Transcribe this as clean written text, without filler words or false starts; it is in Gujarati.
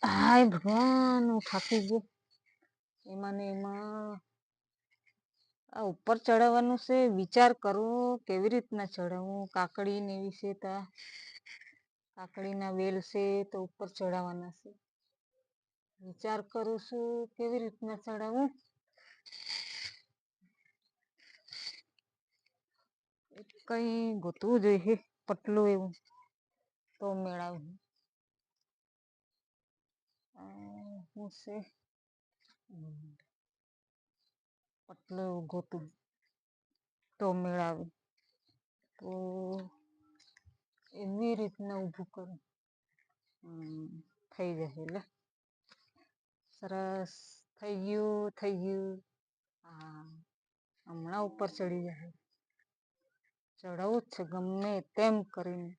હાય ભગવાન, હું થાકી ગઈ. એમાં ને એમાં આ ઉપર ચડાવવાનું છે. વિચાર કરો કેવી રીતના ચડાવવું. કાકડી ને એવી છે તા કાકડીના વેલ છે તો ઉપર ચડાવવાના છે. વિચાર કરું છું કેવી રીતના ચડાવવું. કઈ ગોતવું જોઈએ પતલું એવું તો મેળાવું. હું છે પતલું એવું ગોતું તો મેળાવે. તો એવી રીતના ઊભું કરું. થઈ જશે લે. સરસ થઈ ગયું થઈ ગયું. હા હમણાં ઉપર ચડી જશે. ચડાવું જ છે ગમે તેમ કરીને.